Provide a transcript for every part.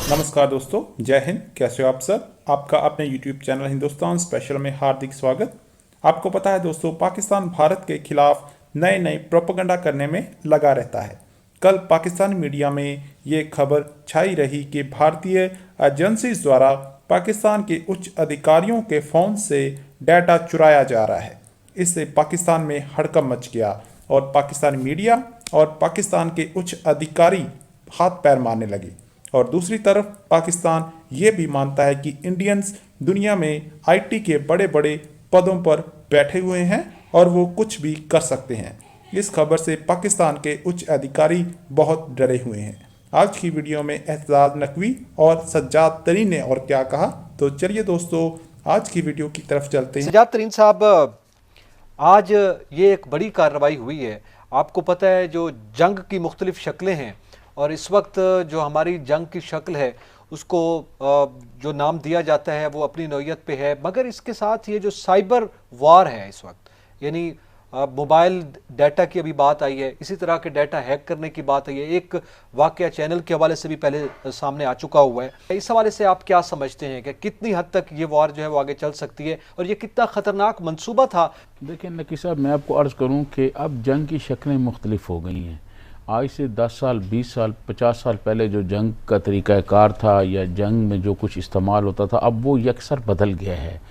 नमस्कार दोस्तों, जय हिंद। कैसे हो आप सब? आपका अपने YouTube चैनल हिंदुस्तान स्पेशल में हार्दिक स्वागत। आपको पता है दोस्तों, पाकिस्तान भारत के खिलाफ नए नए प्रोपेगेंडा करने में लगा रहता है। कल पाकिस्तानी मीडिया में ये खबर छाई रही कि भारतीय एजेंसीज द्वारा पाकिस्तान के उच्च अधिकारियों के फ़ोन से डाटा चुराया जा रहा है। इससे पाकिस्तान में हड़कंप मच गया और पाकिस्तानी मीडिया और पाकिस्तान के उच्च अधिकारी हाथ पैर मारने लगे। और दूसरी तरफ पाकिस्तान ये भी मानता है कि इंडियंस दुनिया में आईटी के बड़े बड़े पदों पर बैठे हुए हैं और वो कुछ भी कर सकते हैं। इस खबर से पाकिस्तान के उच्च अधिकारी बहुत डरे हुए हैं। आज की वीडियो में एहतजाज नकवी और सज्जाद तरीन ने और क्या कहा, तो चलिए दोस्तों आज की वीडियो की तरफ चलते हैं। सज्जाद तरीन साहब, आज ये एक बड़ी कार्रवाई हुई है। आपको पता है जो जंग की मुख्तलिफ शक्लें हैं और इस वक्त जो हमारी जंग की शक्ल है उसको जो नाम दिया जाता है वो अपनी नौयत पे है, मगर इसके साथ ये जो साइबर वार है इस वक्त, यानी मोबाइल डाटा की अभी बात आई है, इसी तरह के डाटा हैक करने की बात आई है। एक वाकया चैनल के हवाले से भी पहले सामने आ चुका हुआ है। इस हवाले से आप क्या समझते हैं कि कितनी हद तक ये वार जो है वो आगे चल सकती है और ये कितना ख़तरनाक मंसूबा था? देखिए नकी साहब, मैं आपको अर्ज़ करूं कि अब जंग की शक्लें मुख्तलिफ हो गई हैं। आज से 10 साल 20 साल 50 साल पहले जो जंग का तरीक़ाकार था या जंग में जो कुछ इस्तेमाल होता था, अब वो यकसर बदल गया है।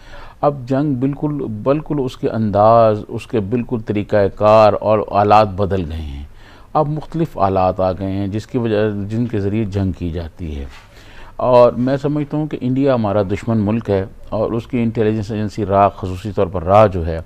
अब जंग बिल्कुल उसके अंदाज़, उसके बिल्कुल तरीक़ाकार और आलात बदल गए हैं। अब मुख्तलिफ़ आलात आ गए हैं जिनके ज़रिए जंग की जाती है। और मैं समझता हूँ कि इंडिया हमारा दुश्मन मुल्क है और उसकी इंटेलिजेंस एजेंसी रा, ख़ुसूसी तौर पर रा जो है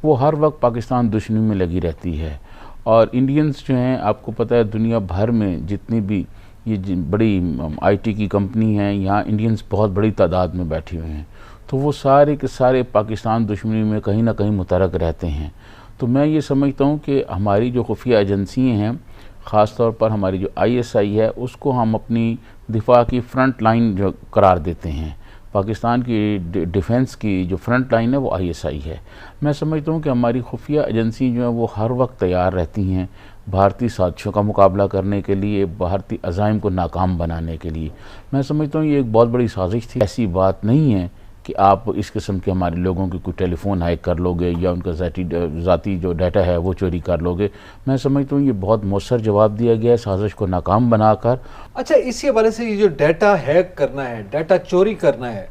वो हर वक्त पाकिस्तान दुश्मनी में लगी रहती है। और इंडियंस जो हैं, आपको पता है दुनिया भर में जितनी भी ये बड़ी आईटी की कंपनी हैं, यहाँ इंडियंस बहुत बड़ी तादाद में बैठे हुए हैं। तो वो सारे के सारे पाकिस्तान दुश्मनी में कहीं ना कहीं मुतरक रहते हैं। तो मैं ये समझता हूँ कि हमारी जो खुफिया एजेंसियाँ हैं, ख़ास तौर पर हमारी जो ISI है, उसको हम अपनी दिफा की फ्रंट लाइन जो करार देते हैं। पाकिस्तान की डिफेंस की जो फ्रंट लाइन है वो ISI है। मैं समझता हूँ कि हमारी खुफिया एजेंसी जो है वो हर वक्त तैयार रहती हैं भारतीय साजिशों का मुकाबला करने के लिए, भारतीय अज़ाइम को नाकाम बनाने के लिए। मैं समझता हूँ ये एक बहुत बड़ी साजिश थी। ऐसी बात नहीं है कि आप इस किस्म के हमारे लोगों के कोई टेलीफोन हैक कर लोगे या उनका ज़ाती जो डाटा है वो चोरी कर लोगे। मैं समझता हूँ ये बहुत मौसर जवाब दिया गया है साजिश को नाकाम बनाकर। अच्छा, इसी हवाले से ये जो डाटा हैक करना है, डाटा चोरी करना है,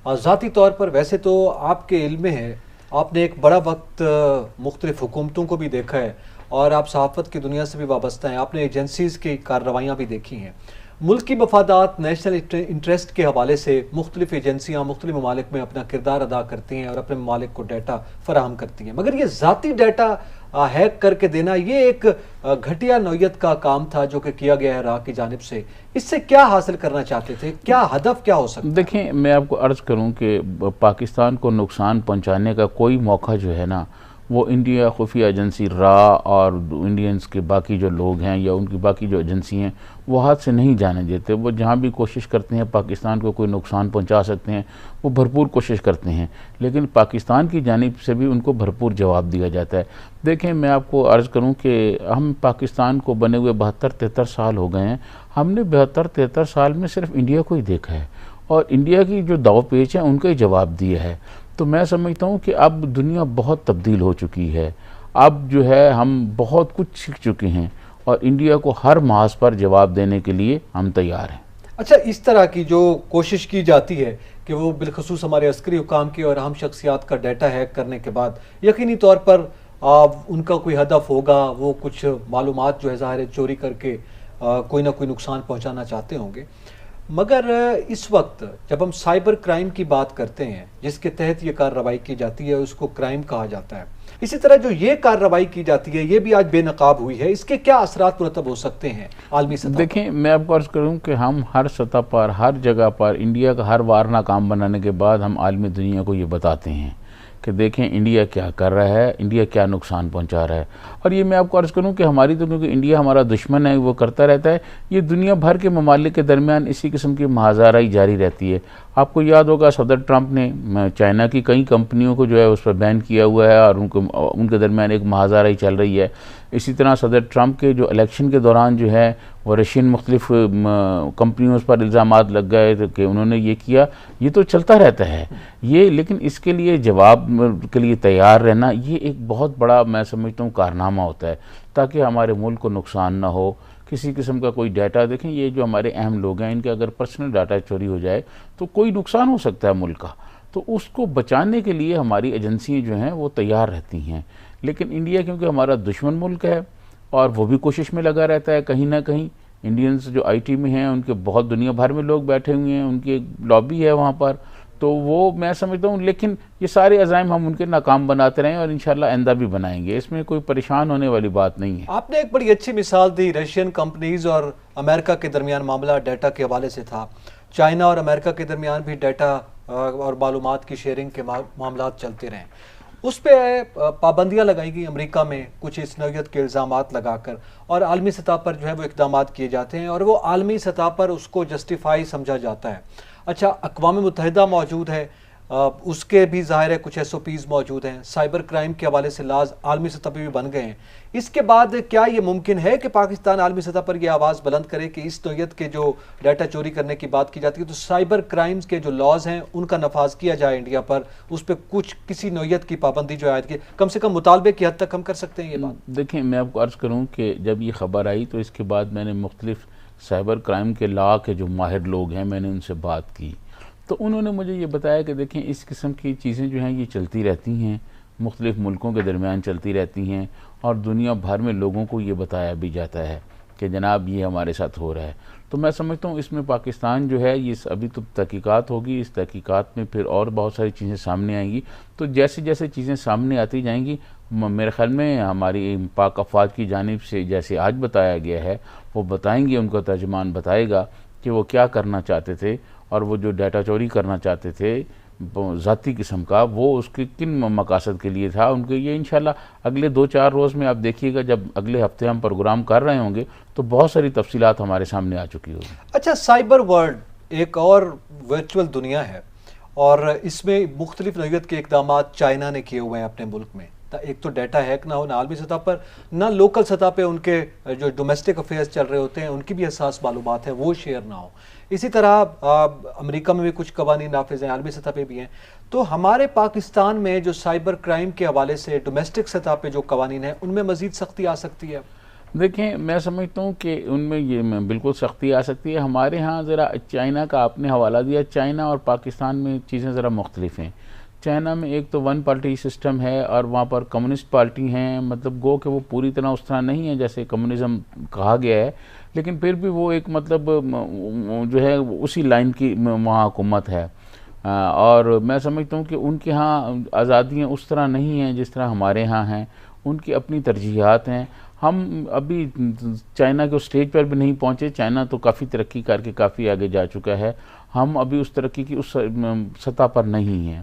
ज़ाती तौर पर वैसे तो आपके इल्म में है, आपने एक बड़ा वक्त मुख्तलिफ हुकूमतों को भी देखा है और आप सहाफ़त की दुनिया से भी वाबस्ता हैं, आपने एजेंसीज़ की कार्रवाइयाँ भी देखी हैं। मुल्क की मफादात, नेशनल इंटरेस्ट के हवाले से मुख्तलिफ एजेंसियाँ मुख्तलिफ ममालिक में अपना किरदार अदा करती हैं और अपने ममालिक को डाटा फराहम करती हैं, मगर ये ज़ाती डाटा हैक करके देना ये एक घटिया नौयत का काम था जो कि किया गया है रा की जानिब से। इससे क्या हासिल करना चाहते थे, क्या हदफ क्या हो सकता है? देखें, मैं आपको अर्ज़ करूं कि पाकिस्तान को नुकसान पहुंचाने का कोई मौका जो है ना, वो इंडिया खुफिया एजेंसी रा और इंडियंस के बाकी जो लोग हैं या उनकी बाकी जो एजेंसी हैं वो हाथ से नहीं जाने देते। वो जहाँ भी कोशिश करते हैं पाकिस्तान को कोई नुकसान पहुंचा सकते हैं, वो भरपूर कोशिश करते हैं, लेकिन पाकिस्तान की जानिब से भी उनको भरपूर जवाब दिया जाता है। देखें, मैं आपको अर्ज़ करूं कि हम पाकिस्तान को बने हुए 72-73 साल हो गए हैं। हमने 72-73 साल में सिर्फ इंडिया को ही देखा है और इंडिया की जो दाव पेच है उनका ही जवाब दिया है। तो मैं समझता हूँ कि अब दुनिया बहुत तब्दील हो चुकी है। अब जो है हम बहुत कुछ सीख चुके हैं और इंडिया को हर मास पर जवाब देने के लिए हम तैयार हैं। अच्छा, इस तरह की जो कोशिश की जाती है कि वो बिलखसूस हमारे अस्करी हुकाम की और अहम शख्सियात का डाटा हैक करने के बाद यकीनी तौर पर उनका कोई हदफ होगा, वो कुछ मालूमात जो है ज़ाहिर है चोरी करके कोई ना कोई नुकसान पहुँचाना चाहते होंगे। मगर इस वक्त जब हम साइबर क्राइम की बात करते हैं जिसके तहत ये कार्रवाई की जाती है उसको क्राइम कहा जाता है, इसी तरह जो ये कार्रवाई की जाती है ये भी आज बेनकाब हुई है, इसके क्या असरात मुरतब हो सकते हैं आलमी सतह? देखें, मैं आपको अर्ज़ करूं कि हम हर सतह पर, हर जगह पर इंडिया का हर वार नाकाम बनाने के बाद हम आलमी दुनिया को ये बताते हैं कि देखें इंडिया क्या कर रहा है, इंडिया क्या नुकसान पहुंचा रहा है। और ये मैं आपको अर्ज़ करूं कि हमारी तो, क्योंकि इंडिया हमारा दुश्मन है, वो करता रहता है, ये दुनिया भर के ममालिक के दरमियान इसी किस्म की महाजाराई जारी रहती है। आपको याद होगा सदर ट्रंप ने चाइना की कई कंपनियों को जो है उस पर बैन किया हुआ है और उनके दरमियान एक महाजाराई चल रही है। اسی طرح صدر ٹرمپ کے جو الیکشن کے دوران جو ہے وہ رشین مختلف کمپنیوں پر الزامات لگ گئے کہ انہوں نے یہ کیا، یہ تو چلتا رہتا ہے یہ، لیکن اس کے لیے جواب کے لیے تیار رہنا یہ ایک بہت بڑا میں سمجھتا ہوں کارنامہ ہوتا ہے، تاکہ ہمارے ملک کو نقصان نہ ہو کسی قسم کا کوئی ڈیٹا۔ دیکھیں یہ جو ہمارے اہم لوگ ہیں ان کے اگر پرسنل ڈاٹا چوری ہو جائے تو کوئی نقصان ہو سکتا ہے ملک کا، تو اس کو بچانے کے لیے ہماری ایجنسیاں جو ہیں وہ تیار رہتی ہیں۔ لیکن انڈیا کیونکہ ہمارا دشمن ملک ہے اور وہ بھی کوشش میں لگا رہتا ہے، کہیں نہ کہیں انڈینز جو آئی ٹی میں ہیں ان کے بہت دنیا بھر میں لوگ بیٹھے ہوئے ہیں، ان کی ایک لابی ہے وہاں پر، تو وہ میں سمجھتا ہوں، لیکن یہ سارے عزائم ہم ان کے ناکام بناتے رہیں اور انشاءاللہ آئندہ بھی بنائیں گے، اس میں کوئی پریشان ہونے والی بات نہیں ہے۔ آپ نے ایک بڑی اچھی مثال دی، رشین کمپنیز اور امریکہ کے درمیان معاملہ ڈیٹا کے حوالے سے تھا، چائنا اور امریکہ کے درمیان بھی ڈیٹا اور معلومات کی شیئرنگ کے معاملات چلتے رہیں، اس پہ پابندیاں لگائی گئی امریکہ میں کچھ اس نوعیت کے الزامات لگا کر، اور عالمی سطح پر جو ہے وہ اقدامات کیے جاتے ہیں اور وہ عالمی سطح پر اس کو جسٹیفائی سمجھا جاتا ہے۔ اچھا، اقوام متحدہ موجود ہے، اس کے بھی ظاہر ہے کچھ ایس او پیز موجود ہیں، سائبر کرائم کے حوالے سے لاز عالمی سطح پہ بھی بن گئے ہیں، اس کے بعد کیا یہ ممکن ہے کہ پاکستان عالمی سطح پر یہ آواز بلند کرے کہ اس نوعیت کے جو ڈیٹا چوری کرنے کی بات کی جاتی ہے تو سائبر کرائمز کے جو لاز ہیں ان کا نفاذ کیا جائے انڈیا پر، اس پہ کچھ کسی نوعیت کی پابندی جو عائد کی، کم سے کم مطالبے کی حد تک ہم کر سکتے ہیں یہ بات؟ دیکھیں میں آپ کو عرض کروں کہ جب یہ خبر آئی تو اس کے بعد میں نے مختلف سائبر کرائم کے لا کے جو ماہر لوگ ہیں میں نے ان سے بات کی، تو انہوں نے مجھے یہ بتایا کہ دیکھیں اس قسم کی چیزیں جو ہیں یہ چلتی رہتی ہیں، مختلف ملکوں کے درمیان چلتی رہتی ہیں، اور دنیا بھر میں لوگوں کو یہ بتایا بھی جاتا ہے کہ جناب یہ ہمارے ساتھ ہو رہا ہے۔ تو میں سمجھتا ہوں اس میں پاکستان جو ہے یہ ابھی تو تحقیقات ہوگی، اس تحقیقات میں پھر اور بہت ساری چیزیں سامنے آئیں گی، تو جیسے جیسے چیزیں سامنے آتی جائیں گی میرے خیال میں ہماری پاک افواج کی جانب سے جیسے آج بتایا گیا ہے وہ بتائیں گے، ان کا ترجمان بتائے گا کہ وہ کیا کرنا چاہتے تھے، اور وہ جو ڈیٹا چوری کرنا چاہتے تھے ذاتی قسم کا وہ اس کے کن مقاصد کے لیے تھا ان کے، یہ انشاءاللہ اگلے 2-4 روز میں آپ دیکھیے گا، جب اگلے ہفتے ہم پروگرام کر رہے ہوں گے تو بہت ساری تفصیلات ہمارے سامنے آ چکی ہوگی۔ اچھا، سائبر ورلڈ ایک اور ورچوئل دنیا ہے اور اس میں مختلف نوعیت کے اقدامات چائنا نے کیے ہوئے ہیں اپنے ملک میں، ایک تو ڈیٹا ہیک نہ ہو، نہ عالمی سطح پر نہ لوکل سطح پہ ان کے جو ڈومیسٹک افیئرز چل رہے ہوتے ہیں ان کی بھی حساس معلومات ہیں وہ شیئر نہ ہو، اسی طرح امریکہ میں بھی کچھ قوانین نافذ ہیں، عالمی سطح پہ بھی ہیں، تو ہمارے پاکستان میں جو سائبر کرائم کے حوالے سے ڈومیسٹک سطح پہ جو قوانین ہیں ان میں مزید سختی آ سکتی ہے؟ دیکھیں میں سمجھتا ہوں کہ ان میں یہ بالکل سختی آ سکتی ہے۔ ہمارے ہاں ذرا چائنا کا آپ نے حوالہ دیا، چائنا اور پاکستان میں چیزیں ذرا مختلف ہیں۔ چائنا میں ایک تو 1 پارٹی سسٹم ہے اور وہاں پر کمیونسٹ پارٹی ہیں، مطلب گو کہ وہ پوری طرح اس طرح نہیں ہے جیسے کمیونزم کہا گیا ہے، لیکن پھر بھی وہ ایک مطلب جو ہے اسی لائن کی وہاں حکومت ہے، اور میں سمجھتا ہوں کہ ان کے ہاں آزادیاں اس طرح نہیں ہیں جس طرح ہمارے ہاں ہیں، ان کی اپنی ترجیحات ہیں۔ ہم ابھی چائنا کے اسٹیج پر بھی نہیں پہنچے، چائنا تو کافی ترقی کر کے کافی آگے جا چکا ہے، ہم ابھی اس ترقی کی اس سطح پر نہیں ہیں،